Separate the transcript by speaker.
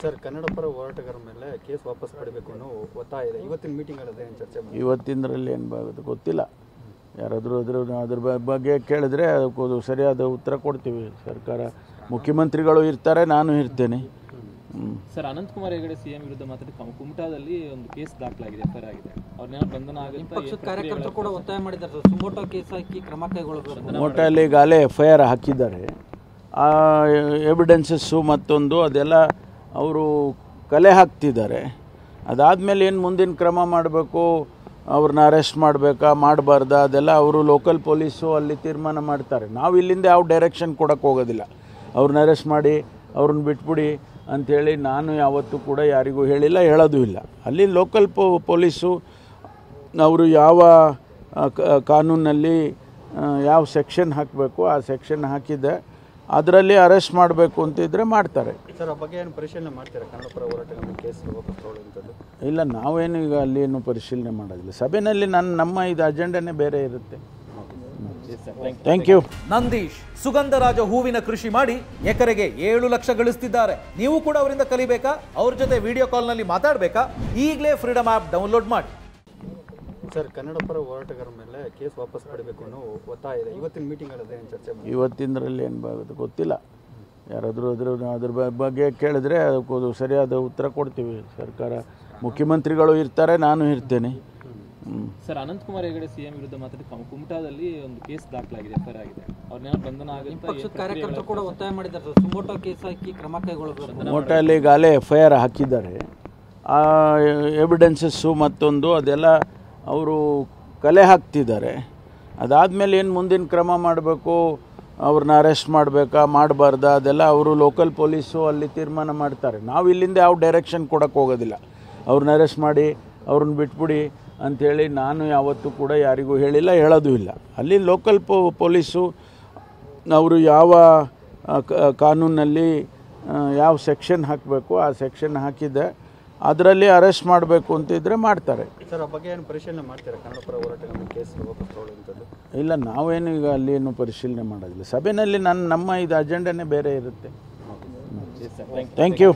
Speaker 1: Sir, Kannada ಪರ ಹೋರಾಟಗಾರರ ಮೇಲೆ ಕೇಸ್ ವಾಪಸ್ ಪಡೆಯಬೇಕು ಅನ್ನೋ ಒತ್ತಾಯ ಇದೆ. ಇವತ್ತಿನ ಮೀಟಿಂಗ್ ಅಲ್ಲಿ ಏನು ಚರ್ಚೆ ಮಾಡಿ?
Speaker 2: ಇವತ್ತಿನರಲ್ಲಿ ಏನು ಬಾಗುತ್ತೆ ಗೊತ್ತಿಲ್ಲ. ಯಾರಾದರೂ ಅದ್ರ ಬಗ್ಗೆ ಕೇಳಿದ್ರೆ ಅದಕ್ಕೊಂದು ಸರಿಯಾದ ಉತ್ತರ ಕೊಡ್ತೀವಿ. ಸರ್ಕಾರ ಮುಖ್ಯಮಂತ್ರಿಗಳು ಇರ್ತಾರೆ, ನಾನು ಇರ್ತೇನೆ.
Speaker 3: ಸರ್, ಅನಂತಕುಮಾರ್ ಹೆಗಡೆ ಸಿಎಂ ವಿರುದ್ಧ ಮಾತ್ರ ಕುಮಟಾದಲ್ಲಿ ಒಂದು ಕೇಸ್ ದಾಖಲಾಗಿದೆ, ಎಫ್ಐಆರ್ ಆಗಿದೆ. ಅವ್ರನ್ನೇನೋ ಬಂಧನ ಆಗುತ್ತೆ.
Speaker 4: ಕಾರ್ಯಕರ್ತರು ಕೂಡ ಒತ್ತಾಯ ಮಾಡಿದ್ದಾರೆ ಸರ್, ಸುಮೋಟೋ ಕೇಸ್ ಹಾಕಿ ಕ್ರಮ ಕೈಗೊಳ್ಳಬೇಕು.
Speaker 2: ಸುಮೋಟೋಲ್ಲಿ ಈಗಾಗಲೇ ಎಫ್ಐಆರ್ ಹಾಕಿದ್ದಾರೆ. ಆ ಎವಿಡೆನ್ಸಸ್ಸು ಮತ್ತೊಂದು ಅದೆಲ್ಲ ಅವರು ಕಲೆ ಹಾಕ್ತಿದ್ದಾರೆ. ಅದಾದಮೇಲೆ ಏನು ಮುಂದಿನ ಕ್ರಮ ಮಾಡಬೇಕು, ಅವ್ರನ್ನ ಅರೆಸ್ಟ್ ಮಾಡಬೇಕಾ ಮಾಡಬಾರ್ದಾ ಅದೆಲ್ಲ ಅವರು ಲೋಕಲ್ ಪೊಲೀಸು ಅಲ್ಲಿ ತೀರ್ಮಾನ ಮಾಡ್ತಾರೆ. ನಾವು ಇಲ್ಲಿಂದ ಯಾವ ಡೈರೆಕ್ಷನ್ ಕೊಡೋಕ್ಕೆ ಹೋಗೋದಿಲ್ಲ. ಅವ್ರನ್ನ ಅರೆಸ್ಟ್ ಮಾಡಿ ಅವ್ರನ್ನ ಬಿಟ್ಬಿಡಿ ಅಂಥೇಳಿ ನಾನು ಯಾವತ್ತೂ ಕೂಡ ಯಾರಿಗೂ ಹೇಳಿಲ್ಲ, ಹೇಳೋದು ಇಲ್ಲ. ಅಲ್ಲಿ ಲೋಕಲ್ ಪೊಲೀಸು ಅವರು ಯಾವ ಕಾನೂನಲ್ಲಿ ಯಾವ ಸೆಕ್ಷನ್ ಹಾಕಬೇಕು ಆ ಸೆಕ್ಷನ್ ಹಾಕಿದ್ದೆ, ಅದರಲ್ಲಿ ಅರೆಸ್ಟ್ ಮಾಡಬೇಕು ಅಂತಿದ್ರೆ ಮಾಡ್ತಾರೆ.
Speaker 1: ಸರ್, ಆ ಬಗ್ಗೆ ಏನು ಪರಿಶೀಲನೆ ಮಾಡ್ತೀರಾ? ಕನ್ನಡ ಪರ ಹೋರಾಟಗಾರರ ಕೇಸ್ ವಾಪಸ್ ತಗೊಳ್ಳುವಂಥದ್ದು
Speaker 2: ಇಲ್ಲ, ನಾವೇನು ಈಗ ಅಲ್ಲಿ ಏನು ಪರಿಶೀಲನೆ ಮಾಡೋದಿಲ್ಲ. ಸಭೆಯಲ್ಲಿ ನಮ್ಮ ಇದು ಅಜೆಂಡನೇ ಬೇರೆ ಇರುತ್ತೆ. Thank you.
Speaker 5: ನಂದೀಶ್ ಸುಗಂಧರಾಜ ಹೂವಿನ ಕೃಷಿ ಮಾಡಿ ಎಕರೆಗೆ 7 ಲಕ್ಷ ಗಳಿಸ್ತಿದ್ದಾರೆ. ನೀವು ಕೂಡ ಅವರಿಂದ ಕಲಿಬೇಕಾ? ಅವ್ರ ಜೊತೆ ವಿಡಿಯೋ ಕಾಲ್ನಲ್ಲಿ ಮಾತಾಡಬೇಕಾ? ಈಗಲೇ ಫ್ರೀಡಮ್ ಆ್ಯಪ್ ಡೌನ್ಲೋಡ್ ಮಾಡಿ.
Speaker 1: ಸರ್, ಕನ್ನಡ ಪರ ಹೋರಾಟಗಾರರ ಮೇಲೆ ಕೇಸ್ ವಾಪಸ್ ಪಡೆಯಬೇಕು ಅನ್ನೋ ಒತ್ತಾಯ ಇದೆ. ಇವತ್ತಿನ ಮೀಟಿಂಗ್ ಅಲ್ಲಿ ಏನು ಚರ್ಚೆ ಮಾಡಿ?
Speaker 2: ಇವತ್ತಿನರಲ್ಲಿ ಏನು ಬಾಗುತ್ತೆ ಗೊತ್ತಿಲ್ಲ. ಯಾರಾದರೂ ಅದ್ರ ಬಗ್ಗೆ ಕೇಳಿದ್ರೆ ಅದಕ್ಕೊಂದು ಸರಿಯಾದ ಉತ್ತರ ಕೊಡ್ತೀವಿ. ಸರ್ಕಾರ ಮುಖ್ಯಮಂತ್ರಿಗಳು ಇರ್ತಾರೆ, ನಾನು ಇರ್ತೇನೆ.
Speaker 3: ಸರ್, ಅನಂತಕುಮಾರ್ ಹೆಗಡೆ ಸಿಎಂ ವಿರುದ್ಧ ಮಾತ್ರ ಕುಮಟಾದಲ್ಲಿ ಒಂದು ಕೇಸ್ ದಾಖಲಾಗಿದೆ, ಎಫ್ಐಆರ್ ಆಗಿದೆ. ಅವ್ರನ್ನೇನೋ ಬಂಧನ ಆಗುತ್ತೆ.
Speaker 4: ಕಾರ್ಯಕರ್ತರು ಕೂಡ ಒತ್ತಾಯ ಮಾಡಿದ್ದಾರೆ ಸರ್, ಸುಮೋಟೋ ಕೇಸ್ ಹಾಕಿ ಕ್ರಮ ಕೈಗೊಳ್ಳಬೇಕು.
Speaker 2: ಸುಮೋಟೋಲ್ಲಿ ಈಗಾಗಲೇ ಎಫ್ಐಆರ್ ಹಾಕಿದ್ದಾರೆ. ಆ ಎವಿಡೆನ್ಸಸ್ಸು ಮತ್ತೊಂದು ಅದೆಲ್ಲ ಅವರು ಕಲೆ ಹಾಕ್ತಿದ್ದಾರೆ. ಅದಾದಮೇಲೆ ಏನು ಮುಂದಿನ ಕ್ರಮ ಮಾಡಬೇಕು, ಅವ್ರನ್ನ ಅರೆಸ್ಟ್ ಮಾಡಬೇಕಾ ಮಾಡಬಾರ್ದಾ ಅದೆಲ್ಲ ಅವರು ಲೋಕಲ್ ಪೊಲೀಸು ಅಲ್ಲಿ ತೀರ್ಮಾನ ಮಾಡ್ತಾರೆ. ನಾವು ಇಲ್ಲಿಂದ ಯಾವ ಡೈರೆಕ್ಷನ್ ಕೊಡೋಕ್ಕೆ ಹೋಗೋದಿಲ್ಲ. ಅವ್ರನ್ನ ಅರೆಸ್ಟ್ ಮಾಡಿ ಅವ್ರನ್ನ ಬಿಟ್ಬಿಡಿ ಅಂಥೇಳಿ ನಾನು ಯಾವತ್ತೂ ಕೂಡ ಯಾರಿಗೂ ಹೇಳಿಲ್ಲ, ಹೇಳೋದು ಇಲ್ಲ. ಅಲ್ಲಿ ಲೋಕಲ್ ಪೊಲೀಸು ಅವರು ಯಾವ ಕಾನೂನಲ್ಲಿ ಯಾವ ಸೆಕ್ಷನ್ ಹಾಕಬೇಕು ಆ ಸೆಕ್ಷನ್ ಹಾಕಿದ್ದೆ, ಅದರಲ್ಲಿ ಅರೆಸ್ಟ್ ಮಾಡಬೇಕು ಅಂತಿದ್ರೆ ಮಾಡ್ತಾರೆ.
Speaker 1: ಸರ್, ಆ ಬಗ್ಗೆ ಏನು ಪರಿಶೀಲನೆ ಮಾಡ್ತೀರಾ? ಕನ್ನಡ ಪರ ಹೋರಾಟಗಾರರ ಕೇಸ್ ವಾಪಸ್ ತಗೊಳ್ಳುವಂಥದ್ದು
Speaker 2: ಇಲ್ಲ, ನಾವೇನು ಈಗ ಅಲ್ಲಿ ಏನು ಪರಿಶೀಲನೆ ಮಾಡೋದಿಲ್ಲ. ಸಭೆಯಲ್ಲಿ ನಮ್ಮ ಇದು ಅಜೆಂಡನೇ ಬೇರೆ ಇರುತ್ತೆ. Thank you.